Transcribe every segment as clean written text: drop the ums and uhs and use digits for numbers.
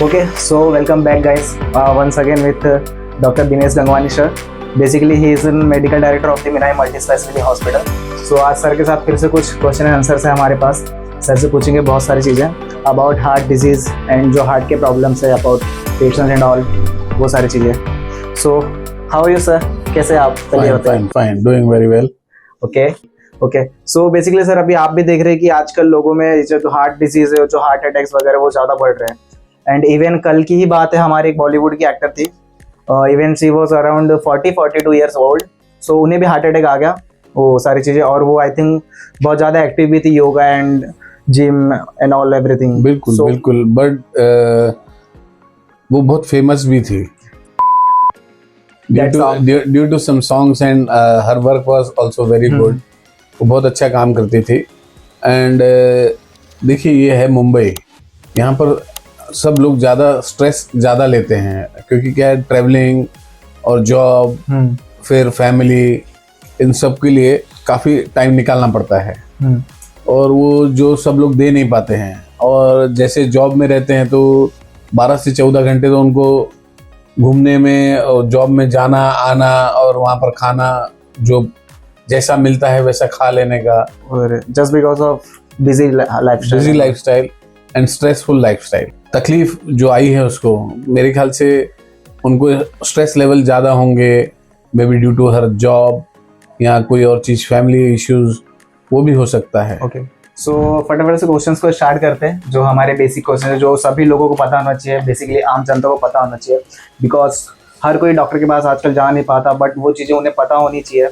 Okay, so welcome back, guys. Once again with Dr. Dinesh Gangwani sir. Basically, he is the medical director of the Minai Multi-Specialty Hospital. So आज sir के साथ फिर से कुछ question and answers है हमारे पास. Sir से पूछेंगे बहुत सारी चीज़ें अबाउट हार्ट डिजीज़ एंड जो हार्ट के प्रॉब्लम्स है अबाउट पेशेंट्स एंड ऑल वो सारी चीज़ें. So how are you sir, कैसे आप? Fine, doing very well. Okay. So basically sir अभी आप भी देख रहे हैं कि आजकल लोगों में जो हार्ट डिजीज़ है, जो हार्ट अटैक्स वगैरह वो ज़्यादा बढ़ रहे हैं. एंड इवन कल की ही बात है, हमारे एक बॉलीवुड की एक्टर थी, even she was around 42 years old. So उन्हें भी हार्ट अटैक आ गया, वो सारी चीज़ें. और वो आई थिंक बहुत ज़्यादा एक्टिव भी थी, yoga and gym and all everything. बिल्कुल बट वो बहुत फेमस भी थी due to some songs and her work was also very good. वो बहुत अच्छा काम करती थी. एंड देखिए, ये है मुंबई. यहाँ पर सब लोग स्ट्रेस ज़्यादा लेते हैं, क्योंकि क्या है, ट्रैवलिंग और जॉब फिर फैमिली, इन सब के लिए काफ़ी टाइम निकालना पड़ता है. और वो जो सब लोग दे नहीं पाते हैं. और जैसे जॉब में रहते हैं तो 12 से 14 घंटे तो उनको घूमने में और जॉब में जाना आना और वहाँ पर खाना जो जैसा मिलता है वैसा खा लेने का. और just because of busy lifestyle and stressful lifestyle. तकलीफ जो आई है उसको, मेरे ख्याल से उनको स्ट्रेस लेवल ज़्यादा होंगे, maybe due to her job या कोई और चीज़, फैमिली इश्यूज, वो भी हो सकता है. ओके. सो फटाफट से क्वेश्चंस को स्टार्ट करते हैं, जो हमारे बेसिक क्वेश्चन है, जो सभी लोगों को पता होना चाहिए, बेसिकली आम जनता को पता होना चाहिए. बिकॉज हर कोई डॉक्टर के पास आजकल जा नहीं पाता, बट वो चीज़ें उन्हें पता होनी चाहिए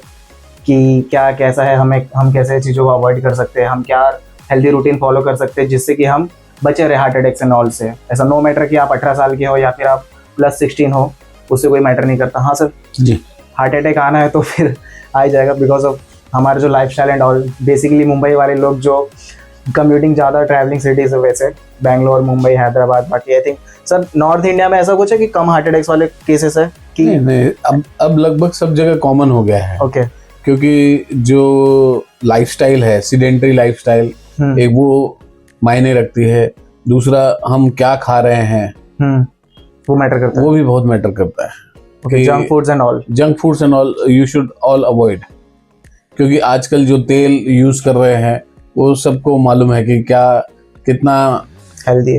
कि क्या कैसा है, हम कैसे चीज़ों को अवॉइड कर सकते हैं, हम क्या हेल्दी रूटीन फॉलो कर सकते हैं जिससे कि हम बचे रहे हार्ट अटैक एंड ऑल से. ऐसा नो मैटर कि आप 18 साल के हो या फिर आप +16 हो, उससे कोई मैटर नहीं करता. हाँ सर जी, हार्ट अटैक आना है तो फिर आ ही जाएगा, बिकॉज ऑफ हमारे जो lifestyle and all. Basically Mumbai वाले लोग जो कम्यूटिंग ज़्यादा ट्रैवलिंग सिटीज़ है, वैसे बैंगलोर, मुंबई, हैदराबाद. बाकी I think sir north India में ऐसा कुछ है कि कम हार्ट अटैक्स वाले केसेस है कि नहीं, अब लगभग सब जगह कॉमन हो गया है. ओके. क्योंकि जो लाइफस्टाइल है, सीडेंटरी लाइफस्टाइल, एक वो मायने रखती है. दूसरा, हम क्या खा रहे हैं वो मैटर करता है, वो भी बहुत मैटर करता है. Okay. Junk foods and all you should all avoid. क्योंकि आजकल जो तेल यूज कर रहे हैं वो सबको मालूम है कि क्या कितना हेल्दी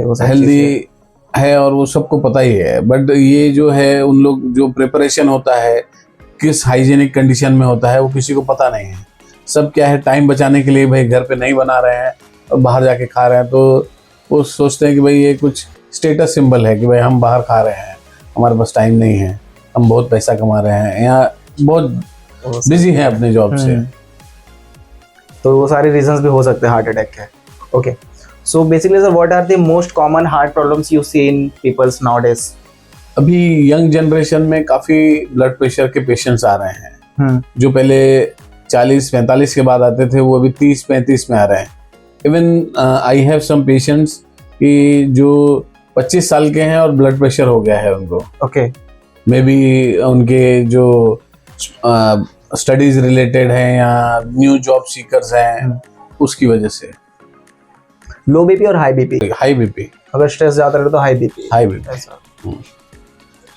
है और वो सबको पता ही है. बट ये जो है, उन लोग जो प्रिपरेशन होता है, किस हाइजीनिक कंडीशन में होता है, वो किसी को पता नहीं है. सब क्या है, टाइम बचाने के लिए भाई घर पे नहीं बना रहे हैं और बाहर जाके खा रहे हैं, तो वो सोचते हैं कि भाई ये कुछ स्टेटस सिंबल है कि भाई हम बाहर खा रहे हैं, हमारे पास टाइम नहीं है, हम बहुत पैसा कमा रहे हैं, यहाँ बहुत बिजी हैं अपने जॉब से. तो वो सारे रीजंस भी हो सकते हैं हार्ट अटैक के. Okay. So basically sir, what are the most common heart problems you see in peoples nowadays? अभी यंग जनरेशन में काफ़ी ब्लड प्रेशर के पेशेंट्स आ रहे हैं. जो पहले 40-45 के बाद आते थे, वो अभी 30-35 में आ रहे हैं. Even I have some patients कि जो 25 साल के हैं और ब्लड प्रेशर हो गया है उनको. ओके. मे बी उनके जो स्टडीज रिलेटेड हैं या न्यू जॉब सीकर्स हैं, उसकी वजह से. लो बीपी और हाई बीपी, अगर स्ट्रेस ज़्यादा रहे तो हाई बीपी.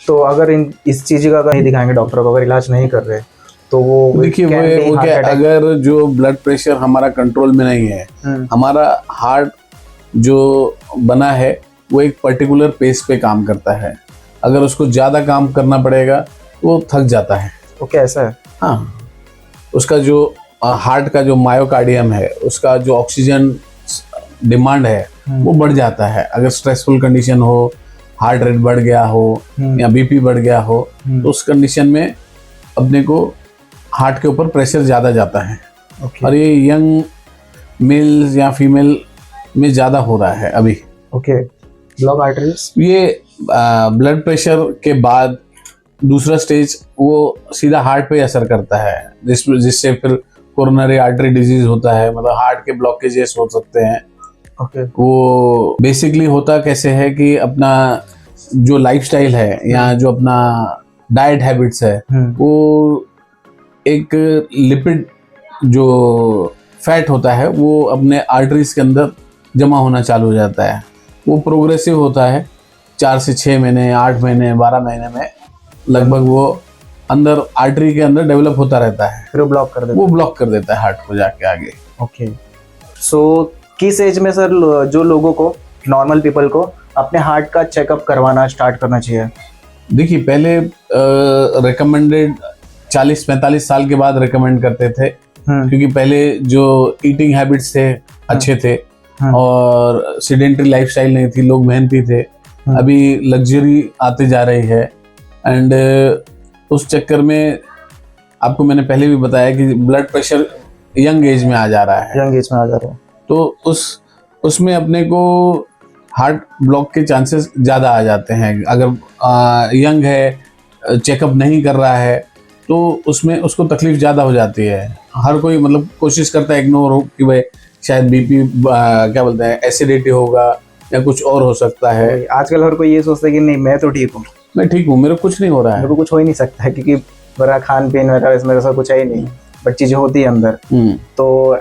तो अगर इस चीज़ का अगर नहीं दिखाएंगे डॉक्टर को, अगर इलाज नहीं कर रहे, तो वो देखिए वो क्या, अगर जो ब्लड प्रेशर हमारा कंट्रोल में नहीं है, हमारा हार्ट जो बना है वो एक पर्टिकुलर पेस पे काम करता है. अगर उसको ज़्यादा काम करना पड़ेगा वो थक जाता है. ओके, ऐसा है. हाँ, उसका जो हार्ट का जो मायोकार्डियम है, उसका जो ऑक्सीजन डिमांड है वो बढ़ जाता है. अगर स्ट्रेसफुल कंडीशन हो, हार्ट रेट बढ़ गया हो या बीपी बढ़ गया हो, तो उस कंडीशन में अपने को हार्ट के ऊपर प्रेशर ज़्यादा जाता है. और ये यंग मेल्स या फीमेल में ज़्यादा हो रहा है अभी. ओके. ब्लॉक आर्टरीज, ये ब्लड प्रेशर के बाद दूसरा स्टेज वो सीधा हार्ट पे असर करता है, जिससे फिर कोरोनरी आर्टरी डिजीज होता है, मतलब हार्ट के ब्लॉकेजेस हो सकते हैं. ओके. वो बेसिकली होता कैसे है कि अपना जो लाइफस्टाइल है या जो अपना डाइट हैबिट्स है, वो एक लिपिड जो फैट होता है वो अपने आर्टरीज के अंदर जमा होना चालू हो जाता है. वो प्रोग्रेसिव होता है, 4 से 6 महीने, 8 महीने, 12 महीने में लगभग वो अंदर आर्टरी के अंदर डेवलप होता रहता है, फिर वो ब्लॉक कर देते वो ब्लॉक कर देता है हार्ट को जाके आगे। ओके। सो किस एज में सर जो लोगों को, नॉर्मल पीपल को अपने हार्ट का चेकअप करवाना स्टार्ट करना चाहिए? देखिए पहले रिकमेंडेड 40-45 साल के बाद रिकमेंड करते थे, क्योंकि पहले जो ईटिंग हैबिट्स थे अच्छे थे और सीडेंटरी लाइफस्टाइल नहीं थी, लोग मेहनती थे। अभी लग्जरी आते जा रही है एंड उस चक्कर में आपको मैंने पहले भी बताया कि ब्लड प्रेशर यंग एज में आ जा रहा है, यंग एज में आ जा रहा है, तो उसमें अपने को हार्ट ब्लॉक के चांसेस ज़्यादा आ जाते हैं। अगर यंग है, चेकअप नहीं कर रहा है, तो उसमें उसको तकलीफ ज़्यादा हो जाती है। हर कोई मतलब कोशिश करता है इग्नोर हो कि भाई शायद बीपी क्या बोलते हैं एसिडिटी होगा या कुछ और हो सकता है। आजकल हर कोई ये सोचता है कि नहीं मैं तो ठीक हूँ, मैं ठीक हूँ, मेरे को कुछ नहीं हो रहा मेरे है। को कुछ हो ही नहीं सकता है, क्योंकि मेरा खान पीन वगैरह इसमें ऐसा कुछ है ही नहीं, बट चीज़ें होती है अंदर। तो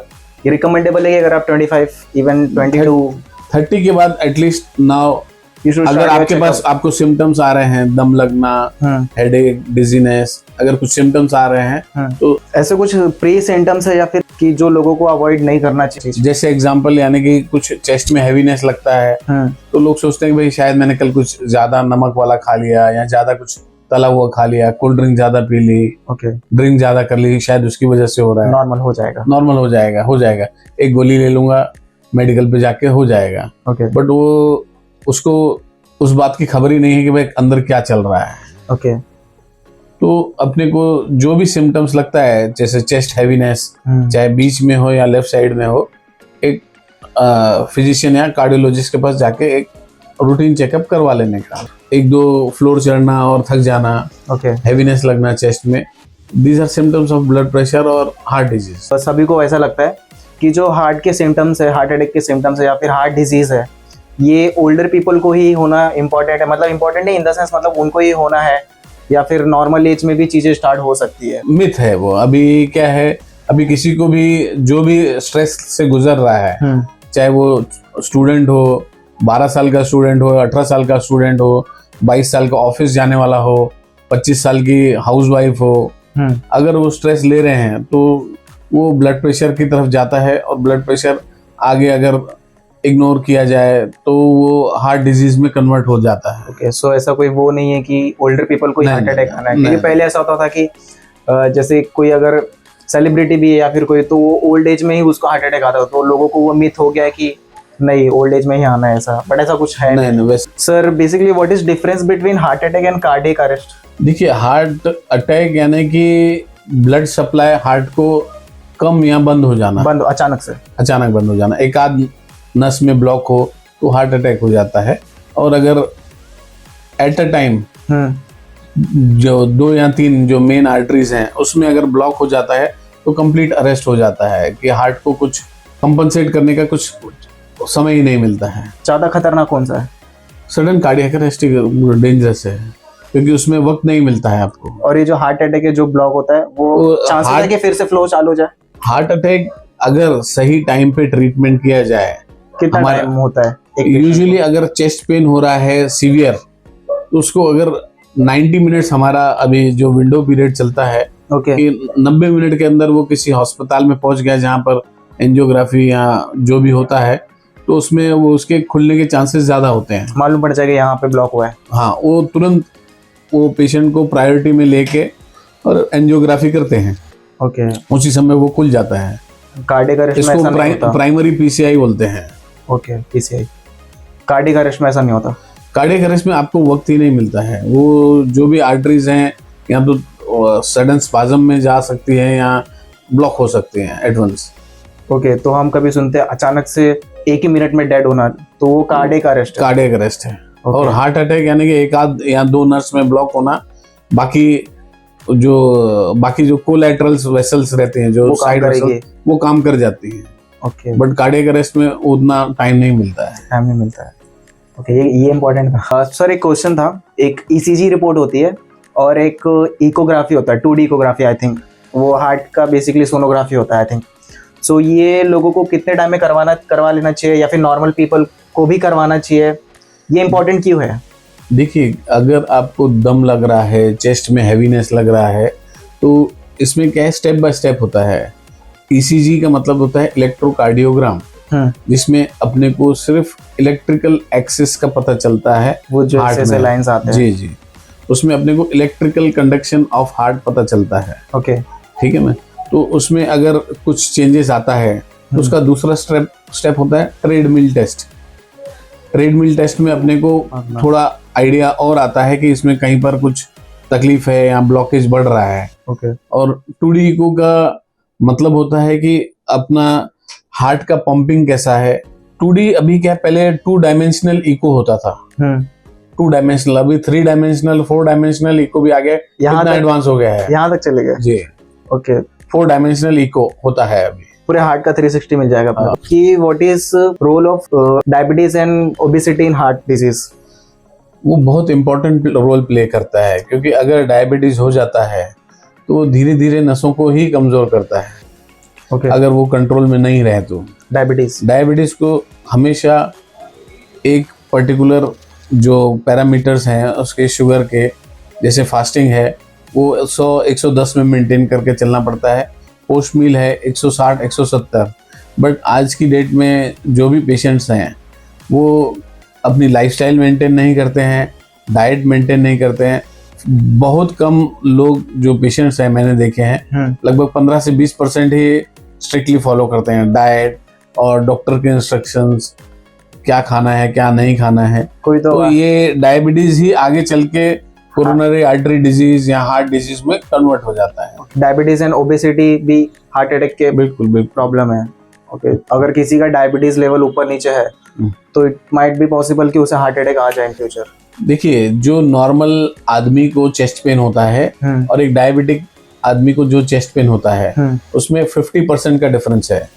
ये रिकमेंडेबल है कि अगर आप 25 इवन 22 30 के बाद एटलीस्ट नाउ अगर आपके पास आपको सिम्टम्स आ रहे हैं, दम लगना, हेडेक, डिजीनेस, अगर कुछ सिम्टम्स आ रहे हैं तो ऐसे कुछ प्री सिम्टम्स है या फिर कि जो लोगों को अवॉइड नहीं करना चाहिए? जैसे एग्जांपल यानी कि कुछ चेस्ट में हैवीनेस लगता है तो लोग सोचते हैं कि भाई शायद मैंने कल कुछ ज्यादा नमक वाला खा लिया या ज्यादा कुछ तला हुआ खा लिया, कोल्ड ड्रिंक ज्यादा पी ली, ओके, ड्रिंक ज्यादा कर ली, शायद उसकी वजह से हो रहा है। नॉर्मल हो जाएगा, नॉर्मल हो जाएगा, एक गोली ले लूंगा, मेडिकल पे जाके हो जाएगा। ओके, बट वो उसको उस बात की खबर ही नहीं है कि भाई अंदर क्या चल रहा है। ओके। तो अपने को जो भी सिम्टम्स लगता है, जैसे चेस्ट हैवीनेस, चाहे बीच में हो या लेफ्ट साइड में हो, एक फिजिशियन या कार्डियोलॉजिस्ट के पास जाके एक रूटीन चेकअप करवा लेने का। 1-2 फ्लोर चढ़ना और थक जाना, ओके, हैवीनेस लगना चेस्ट में, these are symptoms of blood pressure और हार्ट डिजीज। तो सभी को ऐसा लगता है कि जो हार्ट के सिम्टम्स है, हार्ट अटैक के सिम्टम्स है या फिर हार्ट डिजीज है, ये ओल्डर पीपल को ही होना इम्पोर्टेंट है, मतलब इम्पोर्टेंट है इन द सेंस मतलब उनको ही होना है, या फिर नॉर्मल एज में भी चीजें स्टार्ट हो सकती है? मिथ है वो। अभी क्या है, अभी किसी को भी जो भी स्ट्रेस से गुजर रहा है, चाहे वो स्टूडेंट हो, 12 साल का स्टूडेंट हो, 18 साल का स्टूडेंट हो, 22 साल का ऑफिस जाने वाला हो, 25 साल की हाउसवाइफ हो, अगर वो स्ट्रेस ले रहे हैं तो वो ब्लड प्रेशर की तरफ जाता है और ब्लड प्रेशर आगे अगर इग्नोर किया जाए तो वो हार्ट डिजीज में कन्वर्ट हो जाता है। ओके, सो ऐसा कोई वो नहीं है कि ओल्डर पीपल को हार्ट अटैक आना है, क्योंकि पहले ऐसा होता था कि जैसे कोई अगर सेलिब्रिटी भी है या फिर कोई, तो वो ओल्ड एज में ही उसको हार्ट अटैक आता था, तो लोगों को वो मिथ हो गया है कि नहीं ओल्ड एज में ही आना है ऐसा, बट ऐसा कुछ है नहीं। Sir basically what is difference between heart attack and cardiac arrest? देखिए हार्ट अटैक यानी कि ब्लड सप्लाई हार्ट को कम या बंद हो जाना, बंद अचानक बंद हो जाना। एक आध नस में ब्लॉक हो तो हार्ट अटैक हो जाता है, और अगर एट अ टाइम जो 2 या 3 जो मेन आर्टरीज हैं उसमें अगर ब्लॉक हो जाता है तो कंप्लीट अरेस्ट हो जाता है कि हार्ट को कुछ कंपनसेट करने का कुछ समय ही नहीं मिलता है। ज्यादा खतरनाक कौन सा है? सडन कार्डियक अरेस्ट डेंजरस है, क्योंकि उसमें वक्त नहीं मिलता है आपको। और ये जो हार्ट अटैक है जो ब्लॉक होता है वो चांसेस है कि फिर से फ्लो चालू हो जाए? हार्ट अटैक अगर सही टाइम पे ट्रीटमेंट किया जाए, कितना टाइम होता है? यूजुअली अगर चेस्ट पेन हो रहा है सीवियर, तो उसको अगर 90 मिनट्स हमारा अभी जो विंडो पीरियड चलता है, कि 90 मिनट के अंदर वो किसी अस्पताल में पहुंच गया जहां पर एंजियोग्राफी या जो भी होता है, तो उसमें वो उसके खुलने के चांसेस ज्यादा होते हैं, मालूम पड़ जाएगा यहाँ पे ब्लॉक हुआ है। हाँ, वो तुरंत वो पेशेंट को प्रायोरिटी में लेके और एंजियोग्राफी करते हैं। ओके, उसी समय वो खुल जाता है। कार्डियक अरेस्ट में ऐसा नहीं होता? प्राइमरी पीसीआई बोलते हैं। Okay, PCI. कार्डियक अरेस्ट में ऐसा नहीं होता? कार्डियक अरेस्ट में आपको वक्त ही नहीं मिलता है, वो जो भी आर्टरीज हैं या तो सडन स्पाज्म में जा सकती है या ब्लॉक हो सकती हैं एट वंस। ओके, तो हम कभी सुनते हैं अचानक से 1 ही मिनट में डेड होना, तो वो कार्डियक अरेस्ट है। और हार्ट अटैक यानी कि 1 आध या 2 नर्व्स में ब्लॉक होना, बाकी जो कोलैटरल्स वेसल्स रहते हैं जो साइड वेसल्स, वो काम कर जाती हैं। ओके, बट कार्डियक अरेस्ट में उतना टाइम नहीं मिलता है। ओके, ये इम्पोर्टेंट था। सर एक क्वेश्चन था, एक ईसीजी रिपोर्ट होती है और एक इकोग्राफी होता है, 2D इकोग्राफी आई थिंक, वो हार्ट का बेसिकली सोनोग्राफी होता है आई थिंक। सो ये लोगों को कितने टाइम में करवा लेना चाहिए, या फिर नॉर्मल पीपल को भी करवाना चाहिए? ये इम्पोर्टेंट क्यों है? देखिए, अगर आपको दम लग रहा है, चेस्ट में हैवीनेस लग रहा है, तो इसमें क्या है, स्टेप बाय स्टेप होता है। ईसीजी का मतलब होता है इलेक्ट्रोकार्डियोग्राम, जिसमें अपने को सिर्फ इलेक्ट्रिकल एक्सिस का पता चलता है। वो जो हार्ट ऐसे में लाइंस आते हैं। जी जी, उसमें अपने को इलेक्ट्रिकल कंडक्शन ऑफ हार्ट पता चलता है। ओके। ठीक है ना। तो उसमें अगर कुछ चेंजेस आता है तो उसका दूसरा स्टेप होता है ट्रेडमिल टेस्ट। ट्रेडमिल टेस्ट में अपने को थोड़ा आइडिया और आता है कि इसमें कहीं पर कुछ तकलीफ है या ब्लॉकेज बढ़ रहा है। ओके। और 2D इको का मतलब होता है कि अपना हार्ट का पंपिंग कैसा है। 2D अभी क्या, पहले 2 डायमेंशनल इको होता था। 2 डायमेंशनल, अभी 3 डायमेंशनल 4 डायमेंशनल इको भी आ गया, इतना एडवांस हो गया है। यहाँ तक चले गए जी। ओके। 4 डायमेंशनल इको होता है अभी। पूरे हार्ट का 360 मिल जाएगा अपने को। कि what is role of diabetes and obesity in heart disease? वो बहुत इंपॉर्टेंट रोल प्ले करता है, क्योंकि अगर डायबिटीज हो जाता है तो वो धीरे धीरे नसों को ही कमजोर करता है। ओके। अगर वो कंट्रोल में नहीं रहे तो डायबिटीज को हमेशा एक पर्टिकुलर जो पैरामीटर्स हैं उसके शुगर के, जैसे फास्टिंग है वो 100-110 में मेंटेन करके चलना पड़ता है। पोस्ट मील है 160-170। बट आज की डेट में जो भी पेशेंट्स हैं वो अपनी लाइफस्टाइल मेंटेन नहीं करते हैं, डाइट मेंटेन नहीं करते हैं। बहुत कम लोग जो पेशेंट्स हैं मैंने देखे हैं, लगभग 15 से 20% ही स्ट्रिक्टली फॉलो करते हैं डाइट और डॉक्टर के इंस्ट्रक्शंस, क्या खाना है क्या नहीं खाना है। कोई तो ये डायबिटीज ही आगे चल के कोरोनरी आर्टरी डिजीज या हार्ट डिजीज में कन्वर्ट हो जाता है। डायबिटीज एंड ओबेसिटी भी हार्ट अटैक के बिल्कुल प्रॉब्लम है। ओके। अगर किसी का डायबिटीज लेवल ऊपर नीचे है तो इट माइट बी पॉसिबल कि उसे हार्ट अटैक आ जाए इन फ्यूचर। देखिए, जो नॉर्मल आदमी को चेस्ट पेन होता है और एक डायबिटिक आदमी को जो चेस्ट पेन होता है उसमें 50% का डिफरेंस है।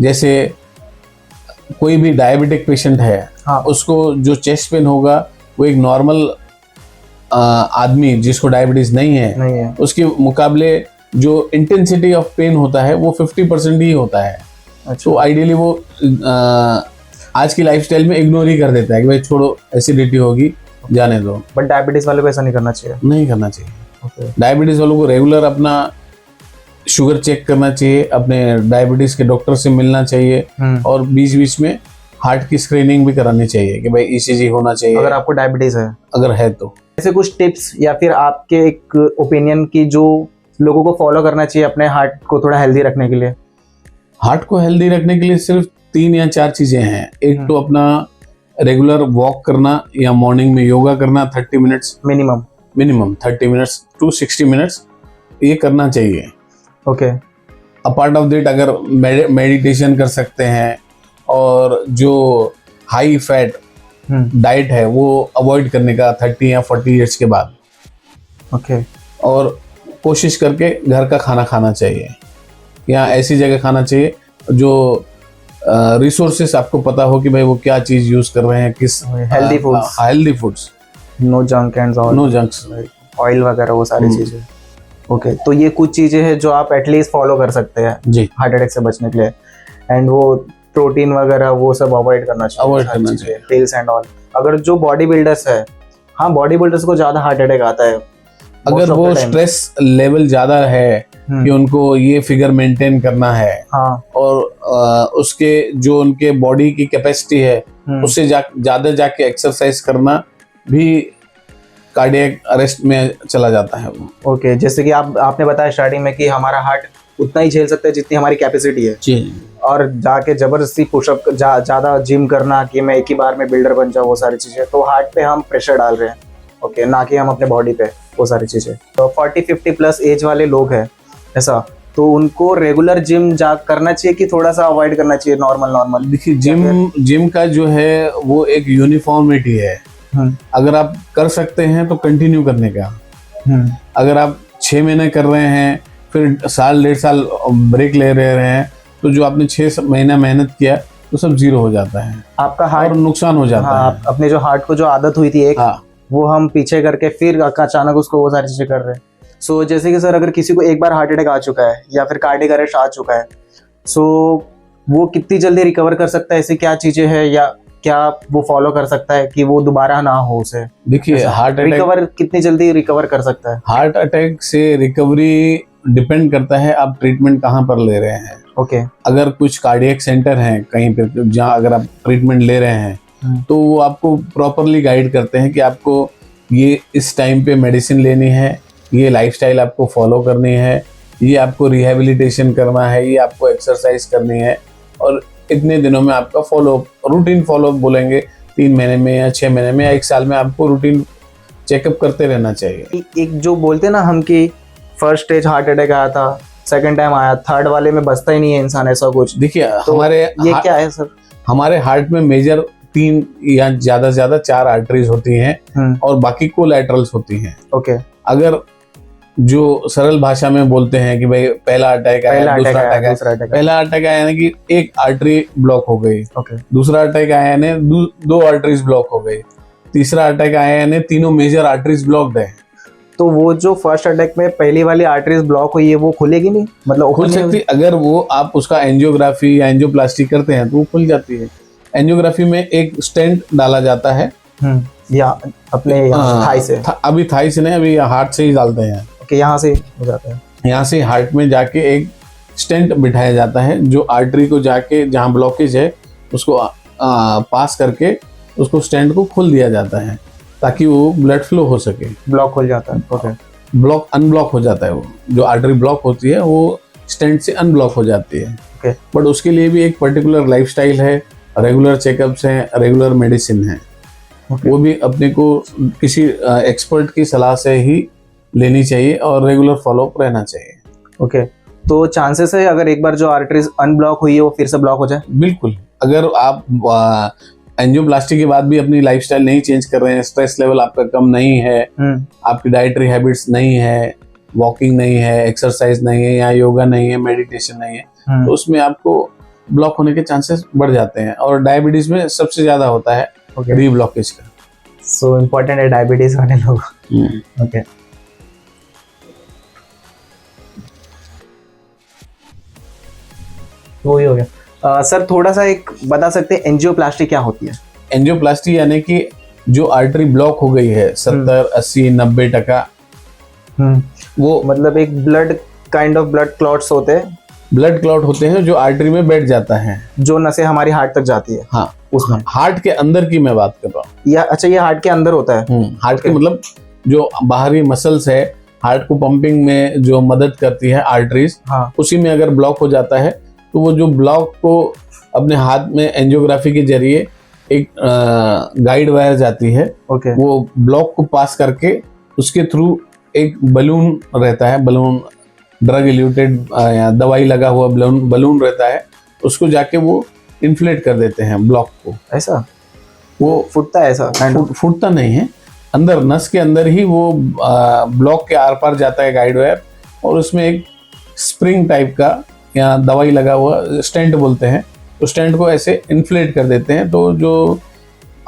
जैसे कोई भी डायबिटिक पेशेंट है, उसको जो चेस्ट पेन होगा वो एक नॉर्मल आदमी जिसको डायबिटीज नहीं है उसके मुकाबले जो इंटेंसिटी ऑफ पेन होता है वो 50% ही होता है। अच्छा। तो आइडियली वो आज की लाइफस्टाइल में इग्नोर ही कर देता है कि भाई छोड़ो, एसिडिटी होगी, जाने दो। बट डायबिटीज वाले को ऐसा नहीं करना चाहिए। नहीं करना चाहिए। डायबिटीज वालों को रेगुलर अपना शुगर चेक करना चाहिए, अपने डायबिटीज के डॉक्टर से मिलना चाहिए और बीच बीच में हार्ट की स्क्रीनिंग भी करानी चाहिए कि भाई ईसीजी होना चाहिए अगर आपको डायबिटीज है। अगर है तो। ऐसे कुछ टिप्स या फिर आपके एक ओपिनियन की जो लोगों को फॉलो करना चाहिए अपने हार्ट को थोड़ा हेल्दी रखने के लिए? हार्ट को हेल्दी रखने के लिए सिर्फ 3 या 4 चीजें हैं। एक तो अपना रेगुलर वॉक करना या मॉर्निंग में योगा करना 30 minutes minimum 30 minutes to 60 minutes ये करना चाहिए। ओके। अपार्ट ऑफ दैट अगर मेडिटेशन कर सकते हैं और जो हाई फैट डाइट है वो अवॉइड करने का 30 या 40 इयर्स के बाद। ओके। और कोशिश करके घर का खाना खाना चाहिए या ऐसी जगह खाना चाहिए जो रिसोर्सेस आपको पता हो कि भाई वो क्या चीज यूज कर रहे हैं, किस healthy foods, no junk and no junks, oil वगैरह वो सारी चीजें। ओके। तो ये कुछ चीजें हैं जो आप एटलीस्ट फॉलो कर सकते हैं जी हार्ट अटैक से बचने के लिए। एंड वो प्रोटीन वगैरह वो सब अवॉइड करना चाहिए, तेल्स एंड ऑल। अगर जो बॉडी बिल्डर्स है, हाँ बॉडी बिल्डर्स को ज्यादा हार्ट अटैक आता है। अगर वो स्ट्रेस लेवल ज्यादा है कि उनको ये फिगर मेंटेन करना है और उसके जो उनके बॉडी की कैपेसिटी है उससे ज्यादा जाके एक्सरसाइज करना भी कार्डियक अरेस्ट में चला जाता है वो। ओके। जैसे कि आपने बताया स्टार्टिंग में कि हमारा हार्ट उतना ही झेल सकता है जितनी हमारी कैपेसिटी है जी। और जाके जबरदस्ती पुशअप ज्यादा जिम करना कि मैं एक ही बार में बिल्डर बन जाऊँ, वो सारी चीजें तो हार्ट पे हम प्रेशर डाल रहे हैं। ओके। ना कि हम अपने बॉडी पे, वो सारी चीजें। तो 40-50 प्लस एज वाले लोग हैं ऐसा, तो उनको रेगुलर जिम करना चाहिए कि थोड़ा सा अवॉइड करना चाहिए नॉर्मल? देखिए, जिम का जो है वो एक यूनिफॉर्मिटी है। अगर आप कर सकते हैं तो कंटिन्यू करने का। अगर आप 6 महीने कर रहे हैं फिर 1.5 साल ब्रेक ले रहे हैं तो जो आपने 6 महीना मेहनत किया तो सब जीरो हो जाता है, आपका हार्ट और नुकसान हो जाता है। अपने जो हार्ट को जो आदत हुई थी एक, वो हम पीछे करके फिर अचानक उसको वो सारी चीजें कर रहे हैं। सो जैसे कि सर अगर किसी को एक बार हार्ट अटैक आ चुका है या फिर कार्डियक अरेस्ट आ चुका है, सो वो कितनी जल्दी रिकवर कर सकता है? ऐसी क्या चीजें हैं या क्या वो फॉलो कर सकता है कि वो दोबारा ना हो उसे? देखिए हार्ट अटैक, रिकवर कितनी जल्दी रिकवर कर सकता है? हार्ट अटैक से रिकवरी डिपेंड करता है आप ट्रीटमेंट कहाँ पर ले रहे हैं। ओके। अगर कुछ कार्डियक सेंटर हैं कहीं पे जहाँ अगर आप ट्रीटमेंट ले रहे हैं तो वो आपको प्रॉपरली गाइड करते हैं कि आपको ये इस टाइम पे मेडिसिन लेनी है, ये लाइफस्टाइल आपको फॉलो करनी है, ये आपको रिहैबिलिटेशन करना है, ये आपको एक्सरसाइज करनी है, और इतने दिनों में आपका रूटीन फॉलो बोलेंगे 3 महीने में या 6 महीने में या 1 साल में आपको रूटीन चेकअप करते रहना चाहिए। एक जो बोलते हैं ना हम कि फर्स्ट स्टेज हार्ट अटैक आया था, सेकंड टाइम आया, थर्ड वाले में बचता ही नहीं है इंसान, ऐसा कुछ? देखिए तो हमारे ये क्या है सर? हमारे हार्ट में मेजर 3 या ज्यादा से ज्यादा 4 आर्टरीज होती हैं और बाकी कोलैटरल्स होती हैं। ओके। अगर जो सरल भाषा में बोलते हैं कि भाई पहला अटैक आया, दूसरा अटैक आया, पहला अटैक आया यानी कि एक आर्टरी ब्लॉक हो गई, ओके। दूसरा अटैक आया यानी 2 आर्टरीज ब्लॉक हो गई, तीसरा अटैक आया यानी तीनों मेजर आर्टरीज ब्लॉक्ड है। तो वो जो फर्स्ट अटैक में पहली वाली आर्टरीज ब्लॉक हुई है वो खुलेगी नहीं, मतलब खुल सकती? अगर वो आप उसका एंजियोग्राफी या एंजियोप्लास्टी करते हैं तो वो खुल जाती है। एंजियोग्राफी में एक स्टेंट डाला जाता है या अपने थाई से? अभी थाई से नहीं, अभी हार्ट से ही डालते हैं। ओके, यहाँ से हो जाता है। यहाँ से हार्ट में जाके एक स्टेंट बिठाया जाता है जो आर्टरी को जाके जहाँ ब्लॉकेज है उसको पास करके उसको स्टेंट को खोल दिया जाता है ताकि वो ब्लड फ्लो हो सके। ब्लॉक खुल जाता है। ओके। ब्लॉक अनब्लॉक हो जाता है, वो जो आर्टरी ब्लॉक होती है वो स्टेंट से अनब्लॉक हो जाती है। ओके। बट उसके लिए भी एक पर्टिकुलर लाइफस्टाइल है, रेगुलर चेकअप्स हैं, रेगुलर मेडिसिन है। वो भी अपने को किसी एक्सपर्ट की सलाह से ही लेनी चाहिए और रेगुलर फॉलोअप रहना चाहिए। ओके। तो चांसेस है अगर एक बार जो आर्टरीज अनब्लॉक हुई है वो फिर से ब्लॉक हो जाए? बिल्कुल। अगर आप एंजियोप्लास्टी के बाद भी अपनी लाइफस्टाइल नहीं चेंज कर रहे हैं, स्ट्रेस लेवल आपका कम नहीं है, आपकी डाइटरी हैबिट्स नहीं है, वॉकिंग नहीं है, एक्सरसाइज नहीं है, या योगा नहीं है, मेडिटेशन नहीं है, तो उसमें आपको ब्लॉक होने के चांसेस बढ़ जाते हैं। और डायबिटीज में सबसे ज्यादा होता है रीब्लॉकेज का। सो इम्पोर्टेंट है डायबिटीज वाले लोग। ओके। वो ही हो गया। सर थोड़ा सा एक बता सकते हैं एंजियोप्लास्टी क्या होती है? एंजियोप्लास्टी यानी कि जो आर्टरी ब्लॉक हो गई है 70, 80, 90%, वो मतलब एक ब्लड क्लॉट्स होते हैं, ब्लड क्लॉट होते हैं जो आर्टरी में बैठ जाता है, जो नसें हमारी हार्ट तक जाती है। हाँ, उसमें हार्ट के अंदर की मैं बात कर रहा हूँ। या अच्छा, ये हार्ट के अंदर होता है? हार्ट के मतलब जो बाहरी मसल्स है, हार्ट को पंपिंग में जो मदद करती है आर्टरीज, उसी में अगर ब्लॉक हो जाता है तो वो जो ब्लॉक को अपने हाथ में एंजियोग्राफी के जरिए एक गाइड वायर जाती है, वो ब्लॉक को पास करके उसके थ्रू एक बलून रहता है, बलून ड्रग इल्यूटेड या दवाई लगा हुआ बलून रहता है, उसको जाके वो इन्फ्लेट कर देते हैं ब्लॉक को। ऐसा वो फूटता है? ऐसा फूटता नहीं है, अंदर नस के अंदर ही वो ब्लॉक के आर पार जाता है गाइड वायर, और उसमें एक स्प्रिंग टाइप का या दवाई लगा हुआ स्टेंट बोलते हैं, तो स्टेंट को ऐसे इन्फ्लेट कर देते हैं, तो जो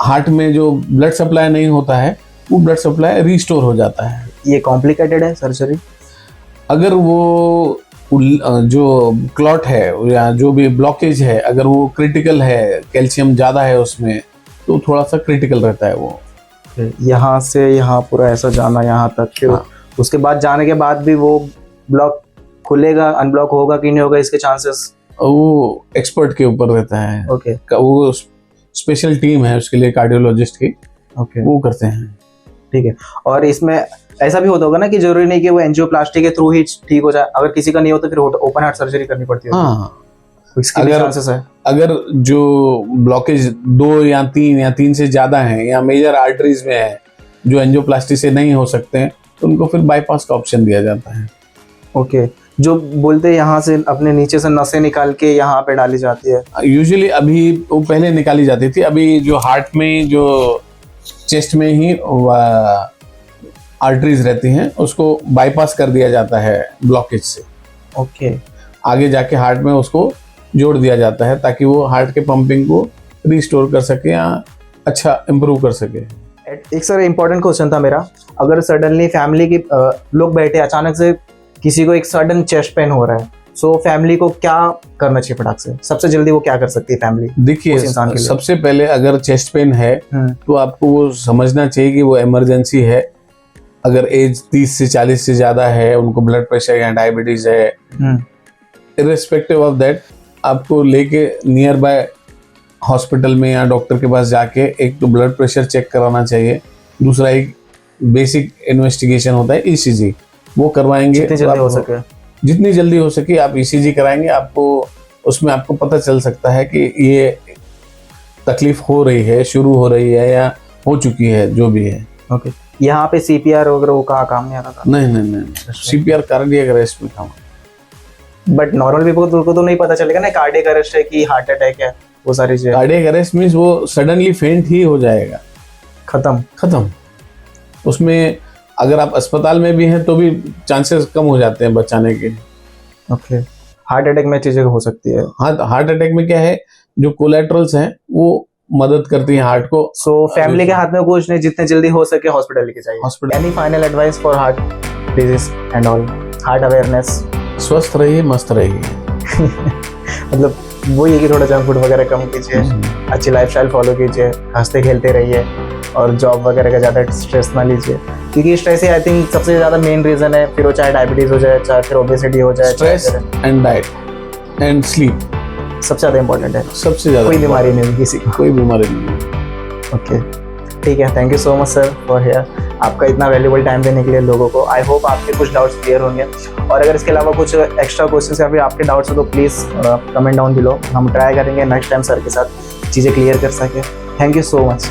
हार्ट में जो ब्लड सप्लाई नहीं होता है वो ब्लड सप्लाई रिस्टोर हो जाता है। ये कॉम्प्लिकेटेड है सर्जरी? अगर वो जो क्लॉट है या जो भी ब्लॉकेज है अगर वो क्रिटिकल है, कैल्शियम ज़्यादा है उसमें, तो थोड़ा सा क्रिटिकल रहता है वो। यहाँ से यहाँ पूरा ऐसा जाना यहाँ तक, फिर उसके बाद जाने के बाद भी वो ब्लॉक खुलेगा, अनब्लॉक होगा कि नहीं होगा, इसके चांसेस वो एक्सपर्ट के ऊपर रहता है। ओके। वो स्पेशल टीम है उसके लिए, कार्डियोलॉजिस्ट की, वो करते हैं। ठीक है। और इसमें ऐसा भी होता होगा ना कि जरूरी नहीं कि वो एंजियोप्लास्टी के थ्रू ही ठीक हो जाए, अगर किसी का नहीं हो तो फिर ओपन हार्ट सर्जरी करनी पड़ती है? हाँ, इसके भी चांसेस है? अगर जो ब्लॉकेज 2 या 3 या 3 से ज्यादा है या मेजर आर्टरीज में है जो एंजियोप्लास्टी से नहीं हो सकते हैं, तो उनको फिर बाईपास का ऑप्शन दिया जाता है। ओके। जो बोलते हैं यहाँ से अपने नीचे से नसें निकाल के यहाँ पे डाली जाती है? यूजुअली अभी वो पहले निकाली जाती थी, अभी जो हार्ट में जो चेस्ट में ही आर्टरीज रहती हैं उसको बाईपास कर दिया जाता है ब्लॉकेज से। ओके। आगे जाके हार्ट में उसको जोड़ दिया जाता है ताकि वो हार्ट के पंपिंग को रिस्टोर कर सके या अच्छा इम्प्रूव कर सके। एक सर इम्पोर्टेंट क्वेश्चन था मेरा, अगर सडनली फैमिली की लोग बैठे, अचानक से किसी को एक सडन चेस्ट पेन हो रहा है, सो फैमिली को क्या करना चाहिए फटाक से, सबसे जल्दी वो क्या कर सकती है फैमिली? देखिए उस इंसान के लिए। सबसे पहले अगर चेस्ट पेन है तो आपको वो समझना चाहिए कि वो इमरजेंसी है। अगर एज 30 से 40 से ज्यादा है, उनको ब्लड प्रेशर या डायबिटीज है, इर्रेस्पेक्टिव ऑफ दैट आपको लेके नियर बाय हॉस्पिटल में या डॉक्टर के पास जाके एक तो ब्लड प्रेशर चेक कराना चाहिए, दूसरा एक बेसिक इन्वेस्टिगेशन होता है ECG, वो करवाएंगे। जितनी जल्दी हो सके, जितनी जल्दी हो सके आप ECG कराएंगे, आपको उसमें आपको पता चल सकता है कि ये तकलीफ हो रही है, शुरू हो रही है या हो चुकी है, जो भी है। ओके। यहाँ पे CPR वगैरह वो का काम नहीं आता था? नहीं, CPR कार्डियक अरेस्ट में काम। बट नॉर्मल पीपल को तो नहीं पता चलेगा ना कार्डियक अरेस्ट है कि हार्ट अटैक है, वो सारी चीजें। कार्डियक अरेस्ट मींस वो सडनली फेंट ही हो जाएगा, खत्म। उसमें अगर आप अस्पताल में भी हैं तो भी चांसेस कम हो जाते हैं बचाने के। ओके। हार्ट अटैक में चीजें हो सकती है। हार्ट अटैक में क्या है, जो कोलेट्रल्स हैं वो मदद करती है हार्ट को। सो फैमिली के हाथ में कुछ नहीं, जितने जल्दी हो सके हॉस्पिटल लेके जाइए। Hospital. Any final advice for heart disease and all, heart awareness? स्वस्थ रहिए, मस्त रहिए। मतलब वो ये कि थोड़ा जंक फूड वगैरह कम कीजिए, अच्छी लाइफस्टाइल फॉलो कीजिए, हंसते खेलते रहिए और जॉब वगैरह का ज़्यादा स्ट्रेस ना लीजिए, क्योंकि स्ट्रेस ही आई थिंक सबसे ज़्यादा मेन रीज़न है। फिर वो चाहे डायबिटीज़ हो जाए, चाहे फिर ओबेसिटी हो जाए, stress and diet and sleep सबसे ज़्यादा इंपॉर्टेंट है। सबसे ज़्यादा। कोई बीमारी नहीं है किसी को। कोई बीमारी नहीं है। ओके, ठीक है। Thank you so much sir for here, आपका इतना वैल्यूबल टाइम देने के लिए लोगों को। आई होप आपके कुछ डाउट्स क्लियर होंगे, और अगर इसके अलावा कुछ एक्स्ट्रा क्वेश्चन या फिर आपके डाउट्स हो तो प्लीज़ कमेंट डाउन बिलो, हम ट्राई करेंगे नेक्स्ट टाइम सर के साथ चीज़ें क्लियर कर सके। Thank you so much.